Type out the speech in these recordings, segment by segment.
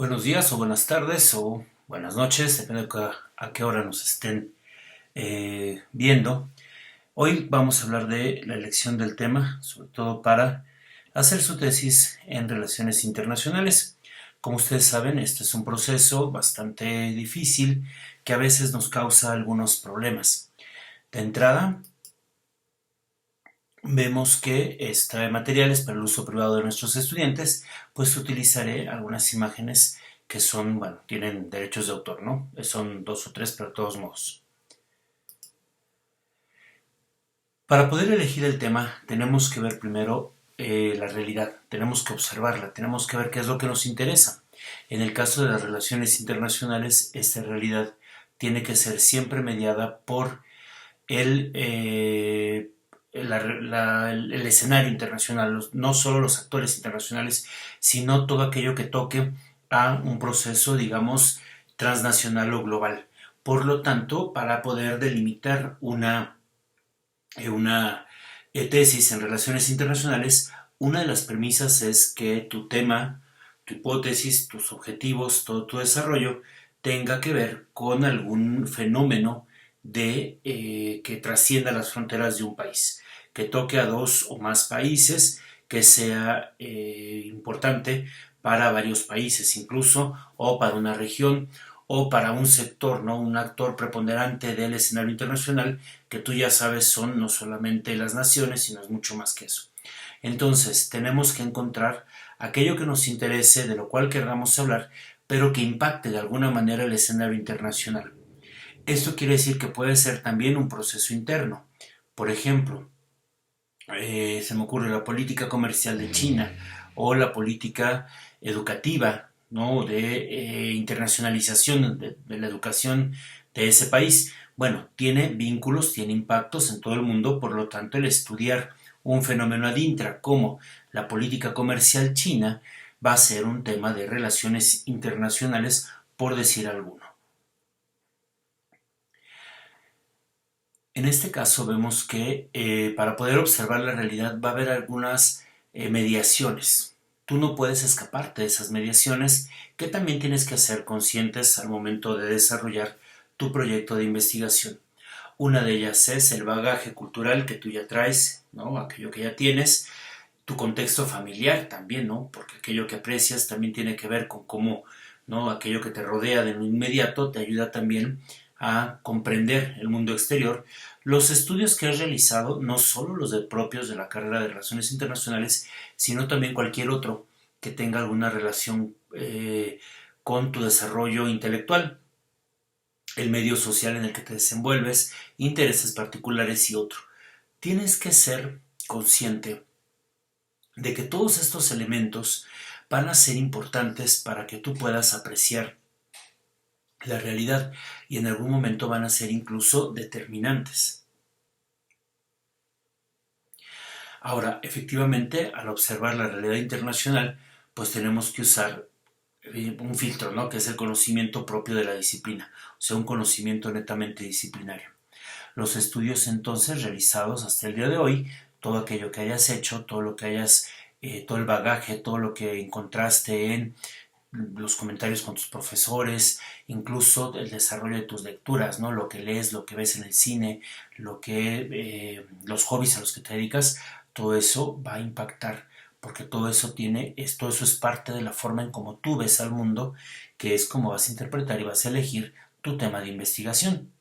Buenos días o buenas tardes o buenas noches, depende de a qué hora nos estén viendo. Hoy vamos a hablar de la elección del tema, sobre todo para hacer su tesis en relaciones internacionales. Como ustedes saben, este es un proceso bastante difícil que a veces nos causa algunos problemas. De entrada, vemos que extrae materiales para el uso privado de nuestros estudiantes, pues utilizaré algunas imágenes que son, bueno, tienen derechos de autor, ¿no? Son dos o tres, pero de todos modos. Para poder elegir el tema, tenemos que ver primero la realidad, tenemos que observarla, tenemos que ver qué es lo que nos interesa. En el caso de las relaciones internacionales, esta realidad tiene que ser siempre mediada por el, el escenario internacional, no solo los actores internacionales, sino todo aquello que toque a un proceso, digamos, transnacional o global. Por lo tanto, para poder delimitar una tesis en relaciones internacionales, una de las premisas es que tu tema, tu hipótesis, tus objetivos, todo tu desarrollo tenga que ver con algún fenómeno que trascienda las fronteras de un país, que toque a dos o más países, que sea importante para varios países incluso, o para una región, o para un sector, ¿no? Un actor preponderante del escenario internacional que tú ya sabes son no solamente las naciones, sino es mucho más que eso. Entonces, tenemos que encontrar aquello que nos interese, de lo cual queramos hablar, pero que impacte de alguna manera el escenario internacional. Esto quiere decir que puede ser también un proceso interno. Por ejemplo, se me ocurre la política comercial de China o la política educativa, ¿no? De internacionalización de la educación de ese país. Bueno, tiene vínculos, tiene impactos en todo el mundo, por lo tanto el estudiar un fenómeno ad intra como la política comercial china va a ser un tema de relaciones internacionales, por decir alguno. En este caso vemos que para poder observar la realidad va a haber algunas mediaciones. Tú no puedes escaparte de esas mediaciones que también tienes que hacer conscientes al momento de desarrollar tu proyecto de investigación. Una de ellas es el bagaje cultural que tú ya traes, ¿no? Aquello que ya tienes, tu contexto familiar también, ¿no? Porque aquello que aprecias también tiene que ver con cómo, ¿no? Aquello que te rodea de lo inmediato te ayuda también a comprender el mundo exterior. Los estudios que has realizado, no solo los propios de la carrera de Relaciones Internacionales, sino también cualquier otro que tenga alguna relación con tu desarrollo intelectual, el medio social en el que te desenvuelves, intereses particulares y otro. Tienes que ser consciente de que todos estos elementos van a ser importantes para que tú puedas apreciar la realidad y en algún momento van a ser incluso determinantes. Ahora, efectivamente, al observar la realidad internacional, pues tenemos que usar un filtro, ¿no? Que es el conocimiento propio de la disciplina, o sea, un conocimiento netamente disciplinario. Los estudios entonces realizados hasta el día de hoy, todo aquello que hayas hecho, todo lo que hayas, todo el bagaje, todo lo que encontraste en los comentarios con tus profesores, incluso el desarrollo de tus lecturas, ¿no? Lo que lees, lo que ves en el cine, los hobbies a los que te dedicas, todo eso va a impactar, porque todo eso es parte de la forma en cómo tú ves al mundo, que es como vas a interpretar y vas a elegir tu tema de investigación.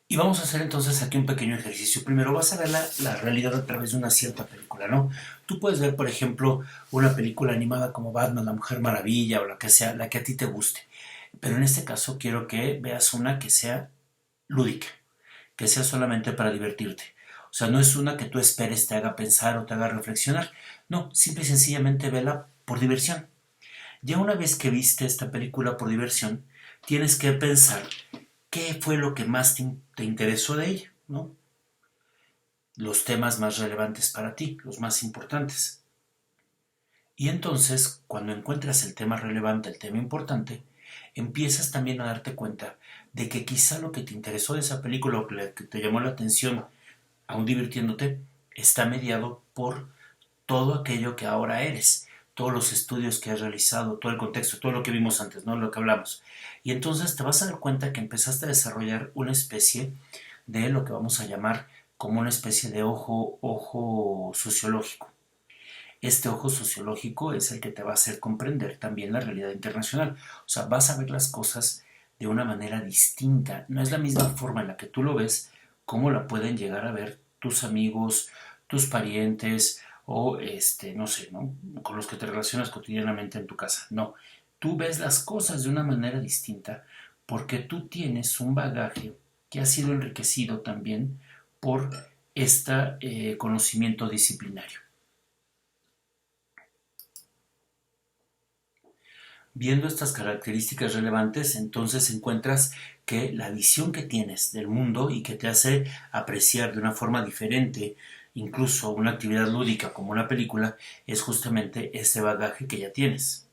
Y vamos a hacer entonces aquí un pequeño ejercicio. Primero vas a ver la realidad a través de una cierta película, ¿no? Tú puedes ver, por ejemplo, una película animada como Batman, La Mujer Maravilla o la que sea, la que a ti te guste. Pero en este caso quiero que veas una que sea lúdica, que sea solamente para divertirte. O sea, no es una que tú esperes te haga pensar o te haga reflexionar. No, simple y sencillamente vela por diversión. Ya una vez que viste esta película por diversión, tienes que pensar qué fue lo que más te interesó de ella, ¿no? Los temas más relevantes para ti, los más importantes. Y entonces, cuando encuentras el tema relevante, el tema importante, empiezas también a darte cuenta de que quizá lo que te interesó de esa película o que te llamó la atención, aún divirtiéndote, está mediado por todo aquello que ahora eres, todos los estudios que has realizado, todo el contexto, todo lo que vimos antes, ¿no? Lo que hablamos. Y entonces te vas a dar cuenta que empezaste a desarrollar una especie de lo que vamos a llamar como una especie de ojo sociológico. Este ojo sociológico es el que te va a hacer comprender también la realidad internacional. O sea, vas a ver las cosas de una manera distinta. No es la misma forma en la que tú lo ves, como la pueden llegar a ver tus amigos, tus parientes o no sé, ¿no? Con los que te relacionas cotidianamente en tu casa. No, tú ves las cosas de una manera distinta porque tú tienes un bagaje que ha sido enriquecido también por este conocimiento disciplinario. Viendo estas características relevantes, entonces encuentras que la visión que tienes del mundo y que te hace apreciar de una forma diferente incluso una actividad lúdica como una película es justamente ese bagaje que ya tienes.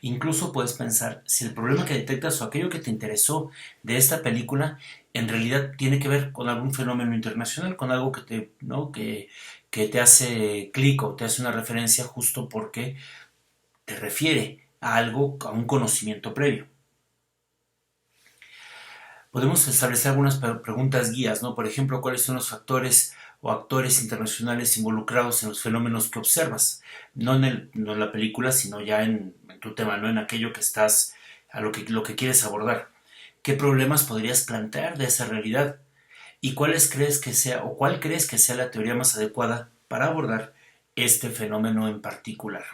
Incluso puedes pensar si el problema que detectas o aquello que te interesó de esta película en realidad tiene que ver con algún fenómeno internacional, con algo que te, ¿no? que te hace clic o te hace una referencia justo porque te refiere a algo, a un conocimiento previo. Podemos establecer algunas preguntas guías, ¿no? Por ejemplo, ¿cuáles son los factores o actores internacionales involucrados en los fenómenos que observas? No en la película, sino ya en tu tema, ¿no? En aquello que estás, a lo que quieres abordar. ¿Qué problemas podrías plantear de esa realidad? ¿Y cuál crees que sea la teoría más adecuada para abordar este fenómeno en particular?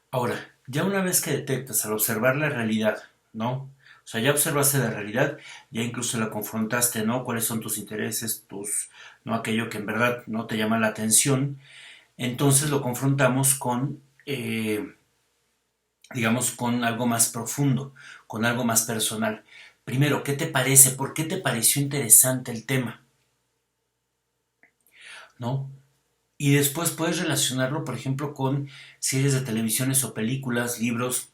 Ahora, ya una vez que detectas al observar la realidad, ¿no? O sea, ya observaste la realidad, ya incluso la confrontaste, ¿no? ¿Cuáles son tus intereses, no aquello que en verdad no te llama la atención? Entonces lo confrontamos con, digamos, con algo más profundo, con algo más personal. Primero, ¿qué te parece? ¿Por qué te pareció interesante el tema? ¿No? Y después puedes relacionarlo, por ejemplo, con series de televisiones o películas, libros,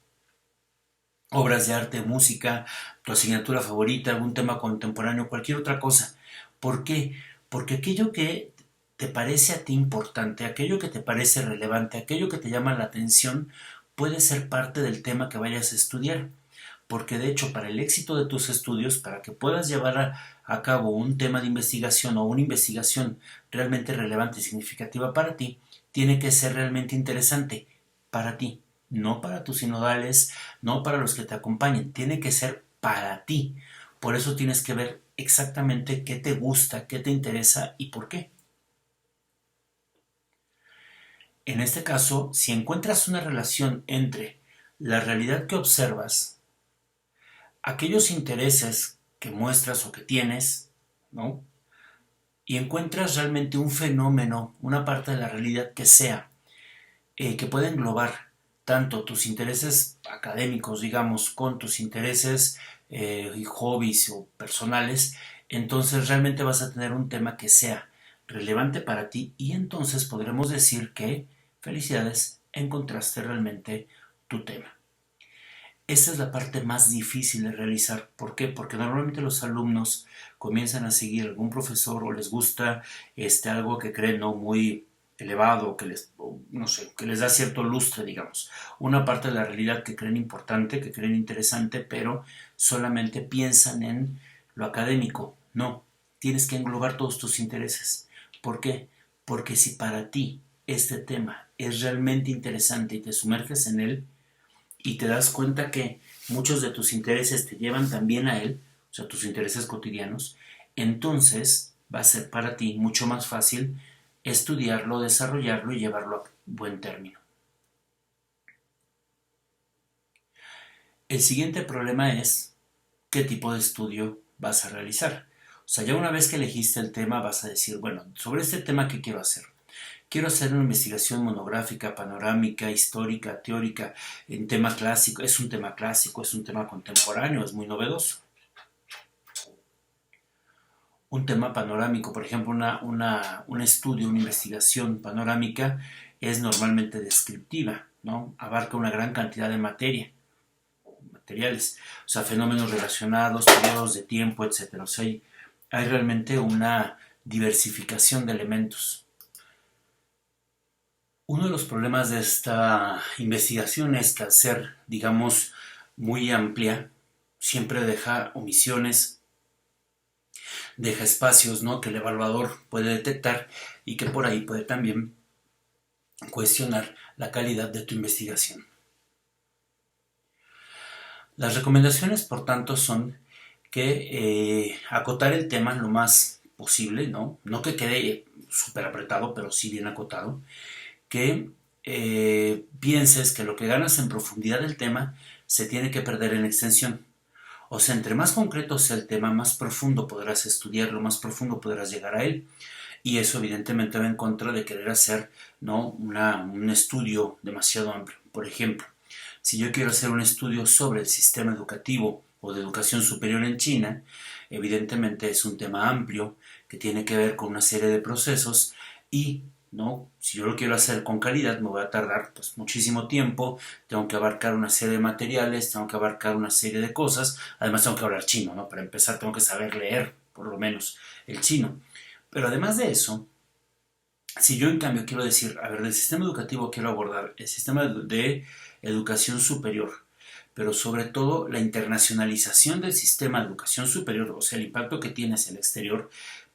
obras de arte, música, tu asignatura favorita, algún tema contemporáneo, cualquier otra cosa. ¿Por qué? Porque aquello que te parece a ti importante, aquello que te parece relevante, aquello que te llama la atención, puede ser parte del tema que vayas a estudiar. Porque de hecho, para el éxito de tus estudios, para que puedas llevar a cabo un tema de investigación o una investigación realmente relevante y significativa para ti, tiene que ser realmente interesante para ti, no para tus sinodales, no para los que te acompañen, tiene que ser para ti. Por eso tienes que ver exactamente qué te gusta, qué te interesa y por qué. En este caso, si encuentras una relación entre la realidad que observas, aquellos intereses que muestras o que tienes, ¿no? Y encuentras realmente un fenómeno, una parte de la realidad que sea, que pueda englobar tanto tus intereses académicos, digamos, con tus intereses y hobbies o personales, entonces realmente vas a tener un tema que sea relevante para ti y entonces podremos decir que, felicidades, encontraste realmente tu tema. Esta es la parte más difícil de realizar. ¿Por qué? Porque normalmente los alumnos comienzan a seguir algún profesor o les gusta algo que creen no muy elevado, no sé, que les da cierto lustre, digamos. Una parte de la realidad que creen importante, que creen interesante, pero solamente piensan en lo académico. No, tienes que englobar todos tus intereses. ¿Por qué? Porque si para ti este tema es realmente interesante y te sumerges en él, y te das cuenta que muchos de tus intereses te llevan también a él, o sea, tus intereses cotidianos, entonces va a ser para ti mucho más fácil estudiarlo, desarrollarlo y llevarlo a buen término. El siguiente problema es qué tipo de estudio vas a realizar. O sea, ya una vez que elegiste el tema vas a decir, bueno, sobre este tema, ¿qué quiero hacer? Quiero hacer una investigación monográfica, panorámica, histórica, teórica, en tema clásico. Es un tema clásico, es un tema contemporáneo, es muy novedoso. Un tema panorámico, por ejemplo, un estudio, una investigación panorámica es normalmente descriptiva, ¿no? Abarca una gran cantidad de materiales, o sea, fenómenos relacionados, periodos de tiempo, etc. O sea, hay realmente una diversificación de elementos. Uno de los problemas de esta investigación es que al ser, digamos, muy amplia, siempre deja omisiones, deja espacios, ¿no?, que el evaluador puede detectar y que por ahí puede también cuestionar la calidad de tu investigación. Las recomendaciones, por tanto, son que acotar el tema lo más posible, ¿no? No que quede súper apretado, pero sí bien acotado, que pienses que lo que ganas en profundidad del tema se tiene que perder en extensión. O sea, entre más concreto sea el tema, más profundo podrás estudiarlo, más profundo podrás llegar a él. Y eso evidentemente va en contra de querer hacer, ¿no?, un estudio demasiado amplio. Por ejemplo, si yo quiero hacer un estudio sobre el sistema educativo o de educación superior en China, evidentemente es un tema amplio que tiene que ver con una serie de procesos y, ¿no?, si yo lo quiero hacer con calidad me voy a tardar pues muchísimo tiempo, tengo que abarcar una serie de materiales, tengo que abarcar una serie de cosas, además tengo que hablar chino, ¿no? Para empezar tengo que saber leer por lo menos el chino. Pero además de eso, si yo en cambio quiero decir, a ver, del sistema educativo quiero abordar el sistema de educación superior, pero sobre todo la internacionalización del sistema de educación superior, o sea, el impacto que tiene hacia el exterior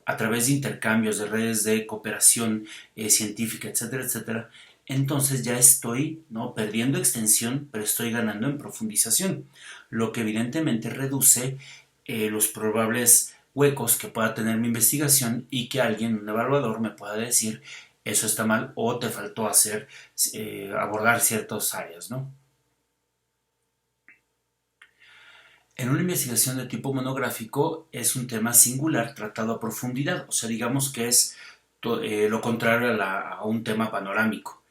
a través de intercambios, de redes de cooperación científica, etcétera, etcétera, entonces ya estoy, ¿no?, perdiendo extensión, pero estoy ganando en profundización, lo que evidentemente reduce los probables huecos que pueda tener mi investigación y que alguien, un evaluador, me pueda decir eso está mal o te faltó hacer, abordar ciertas áreas, ¿no? En una investigación de tipo monográfico es un tema singular tratado a profundidad, o sea, digamos que es lo contrario a un tema panorámico.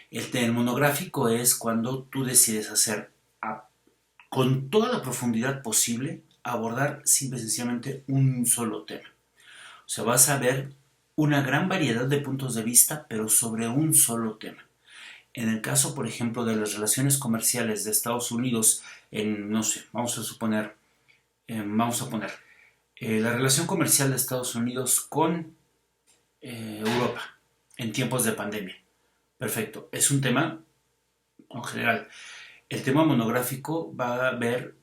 El monográfico es cuando tú decides hacer con toda la profundidad posible abordar simple y sencillamente un solo tema. O sea, vas a ver una gran variedad de puntos de vista, pero sobre un solo tema. En el caso, por ejemplo, de las relaciones comerciales de Estados Unidos, no sé, vamos a poner la relación comercial de Estados Unidos con Europa en tiempos de pandemia. Perfecto, es un tema en general. El tema monográfico va a ver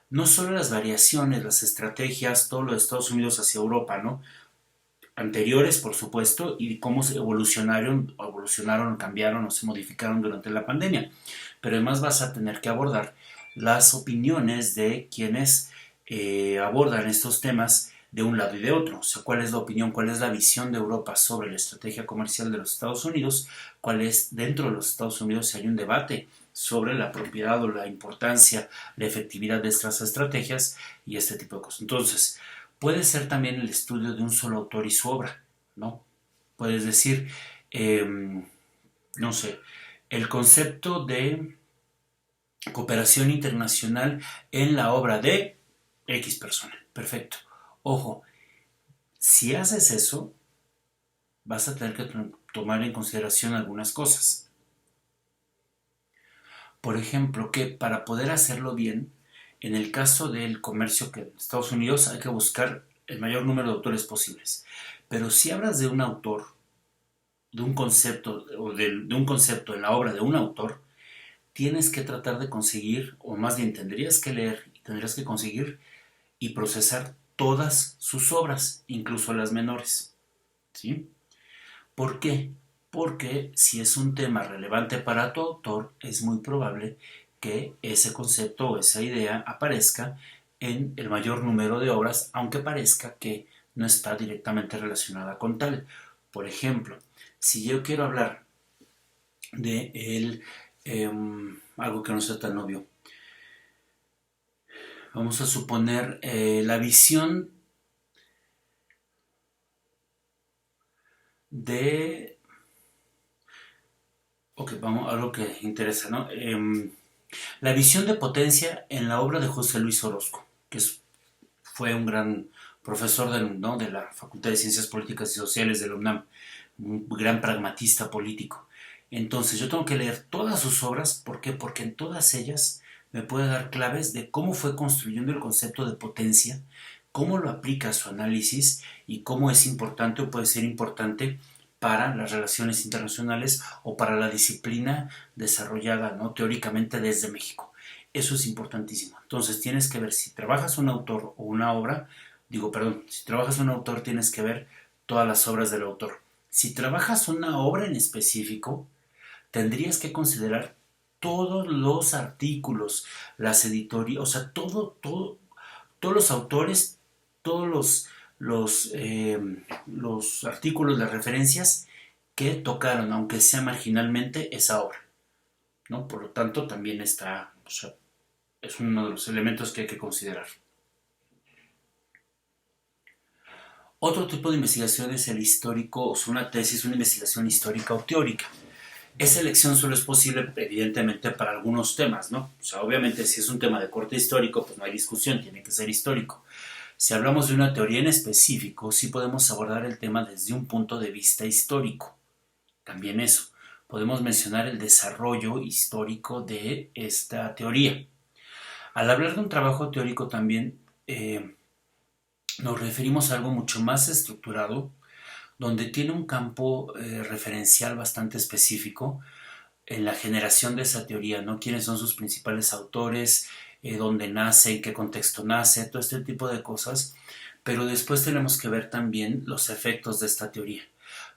no solo las variaciones, las estrategias, todo lo de Estados Unidos hacia Europa, ¿no?, anteriores, por supuesto, y cómo se evolucionaron, cambiaron o se modificaron durante la pandemia. Pero además vas a tener que abordar las opiniones de quienes abordan estos temas de un lado y de otro. O sea, cuál es la opinión, cuál es la visión de Europa sobre la estrategia comercial de los Estados Unidos, cuál es dentro de los Estados Unidos si hay un debate sobre la propiedad o la importancia, la efectividad de estas estrategias y este tipo de cosas. Entonces, puede ser también el estudio de un solo autor y su obra, ¿no? Puedes decir, eh, no sé, el concepto de cooperación internacional en la obra de X persona. Perfecto. Ojo, si haces eso, vas a tener que tomar en consideración algunas cosas. Por ejemplo, que para poder hacerlo bien, en el caso del comercio que en Estados Unidos hay que buscar el mayor número de autores posibles. Pero si hablas de un autor, de un concepto o de un concepto en la obra de un autor, tienes que tratar de conseguir, o más bien tendrías que leer y tendrías que conseguir y procesar todas sus obras, incluso las menores. ¿Sí? ¿Por qué? Porque si es un tema relevante para tu autor, es muy probable que ese concepto o esa idea aparezca en el mayor número de obras, aunque parezca que no está directamente relacionada con tal. Por ejemplo, si yo quiero hablar de algo que no sea tan obvio, vamos a suponer la visión de... Ok, vamos a algo que interesa, ¿no? La visión de potencia en la obra de José Luis Orozco, que fue un gran profesor ¿no?, de la Facultad de Ciencias Políticas y Sociales de la UNAM, un gran pragmatista político. Entonces yo tengo que leer todas sus obras, ¿por qué? Porque en todas ellas me puede dar claves de cómo fue construyendo el concepto de potencia, cómo lo aplica a su análisis y cómo es importante o puede ser importante para las relaciones internacionales o para la disciplina desarrollada, ¿no?, teóricamente desde México. Eso es importantísimo. Entonces tienes que ver si trabajas un autor o una obra, si trabajas un autor tienes que ver todas las obras del autor. Si trabajas una obra en específico, tendrías que considerar todos los artículos, las editoriales, o sea, todos los autores, todos los artículos, las referencias que tocaron, aunque sea marginalmente, esa obra, ¿no? Por lo tanto, también está, o sea, es uno de los elementos que hay que considerar. Otro tipo de investigación es el histórico, o sea, una tesis, una investigación histórica o teórica. Esa elección solo es posible, evidentemente, para algunos temas, ¿no? O sea, obviamente, si es un tema de corte histórico, pues no hay discusión, tiene que ser histórico. Si hablamos de una teoría en específico, sí podemos abordar el tema desde un punto de vista histórico. También eso. Podemos mencionar el desarrollo histórico de esta teoría. Al hablar de un trabajo teórico también nos referimos a algo mucho más estructurado, donde tiene un campo referencial bastante específico en la generación de esa teoría, ¿no? Quiénes son sus principales autores, dónde nace, en qué contexto nace, todo este tipo de cosas, pero después tenemos que ver también los efectos de esta teoría,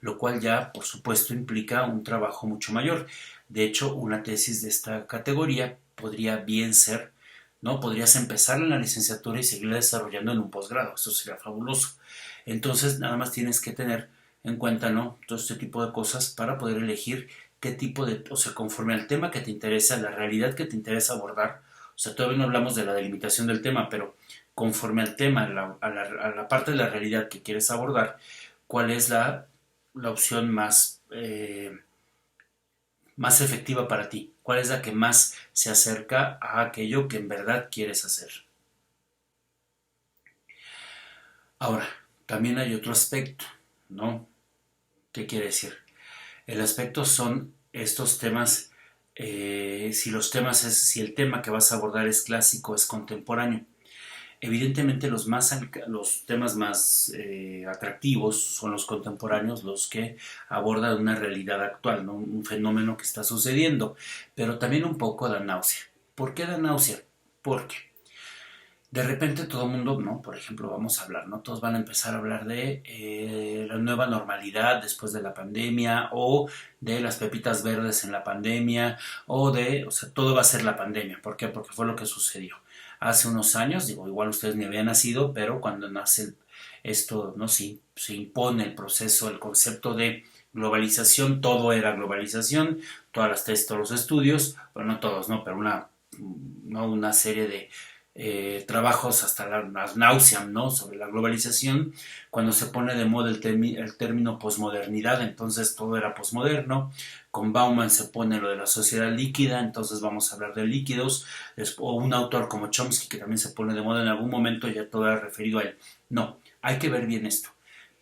lo cual ya, por supuesto, implica un trabajo mucho mayor. De hecho, una tesis de esta categoría podría bien ser, ¿no? Podrías empezar en la licenciatura y seguirla desarrollando en un posgrado, eso sería fabuloso. Entonces, nada más tienes que tener en cuenta, ¿no?, todo este tipo de cosas para poder elegir qué tipo de, o sea, conforme al tema que te interesa, la realidad que te interesa abordar. O sea, todavía no hablamos de la delimitación del tema, pero conforme al tema, a la parte de la realidad que quieres abordar, cuál es la opción más efectiva para ti, cuál es la que más se acerca a aquello que en verdad quieres hacer. Ahora, también hay otro aspecto, ¿no? ¿Qué quiere decir? El aspecto son estos temas, si el tema que vas a abordar es clásico, es contemporáneo. Evidentemente los temas más atractivos son los contemporáneos, los que abordan una realidad actual, ¿no?, un fenómeno que está sucediendo, pero también un poco da náusea. ¿Por qué da náusea? Porque de repente todo el mundo, ¿no? Por ejemplo, vamos a hablar, ¿no? Todos van a empezar a hablar de la nueva normalidad después de la pandemia, o de las pepitas verdes en la pandemia, o sea, todo va a ser la pandemia. ¿Por qué? Porque fue lo que sucedió. Hace unos años, digo, igual ustedes ni habían nacido, pero cuando nace esto, ¿no? Se impone el proceso, el concepto de globalización, todo era globalización, todas las tesis, todos los estudios, bueno, no todos, ¿no? Pero una serie de trabajos hasta las náuseas, ¿no?, sobre la globalización. Cuando se pone de moda el término posmodernidad, entonces todo era posmoderno. Con Bauman se pone lo de la sociedad líquida, entonces vamos a hablar de líquidos. O un autor como Chomsky, que también se pone de moda en algún momento, ya todo era referido a él. No, hay que ver bien esto.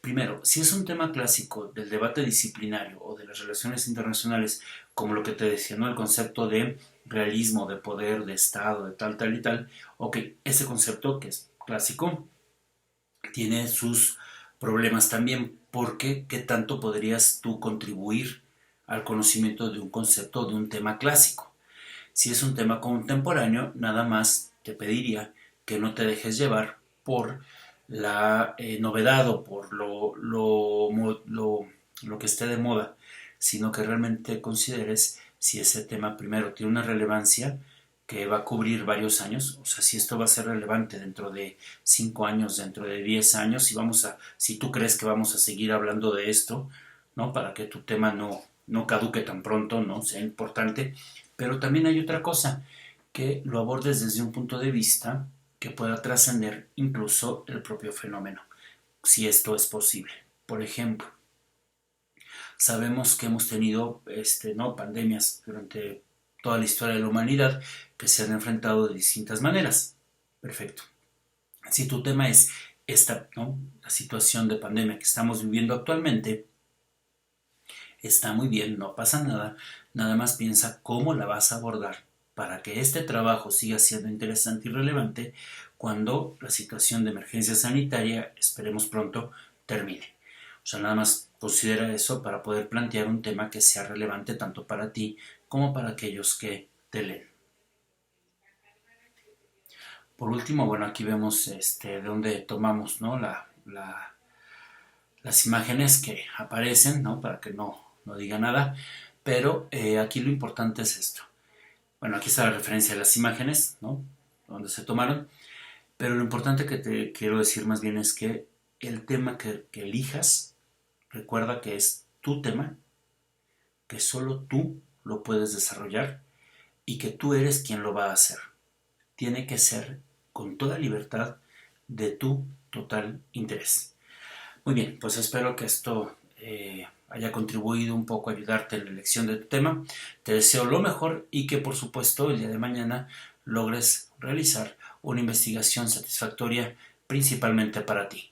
Primero, si es un tema clásico del debate disciplinario o de las relaciones internacionales, como lo que te decía, ¿no?, el concepto de realismo, de poder, de Estado, de tal, tal y tal, ok, ese concepto que es clásico tiene sus problemas también, porque ¿qué tanto podrías tú contribuir al conocimiento de un concepto, de un tema clásico? Si es un tema contemporáneo, nada más te pediría que no te dejes llevar por la novedad o por lo que esté de moda, sino que realmente consideres si ese tema primero tiene una relevancia que va a cubrir varios años, o sea, si esto va a ser relevante dentro de 5 años, dentro de 10 años, si tú crees que vamos a seguir hablando de esto, ¿no?, para que tu tema no caduque tan pronto, ¿no?, sea importante. Pero también hay otra cosa, que lo abordes desde un punto de vista que pueda trascender incluso el propio fenómeno, si esto es posible. Por ejemplo, sabemos que hemos tenido ¿no?, pandemias durante toda la historia de la humanidad que se han enfrentado de distintas maneras. Perfecto. Si tu tema es esta, ¿no?, la situación de pandemia que estamos viviendo actualmente, está muy bien, no pasa nada, nada más piensa cómo la vas a abordar para que este trabajo siga siendo interesante y relevante cuando la situación de emergencia sanitaria, esperemos pronto, termine. O sea, nada más considera eso para poder plantear un tema que sea relevante tanto para ti como para aquellos que te leen. Por último, bueno, aquí vemos de dónde tomamos, ¿no? Las imágenes que aparecen, ¿no? Para que no diga nada. Pero aquí lo importante es esto. Bueno, aquí está la referencia a las imágenes, ¿no? Donde se tomaron. Pero lo importante que te quiero decir más bien es que el tema que elijas, recuerda que es tu tema, que solo tú lo puedes desarrollar y que tú eres quien lo va a hacer. Tiene que ser con toda libertad de tu total interés. Muy bien, pues espero que esto haya contribuido un poco a ayudarte en la elección de tu tema. Te deseo lo mejor y que por supuesto el día de mañana logres realizar una investigación satisfactoria principalmente para ti.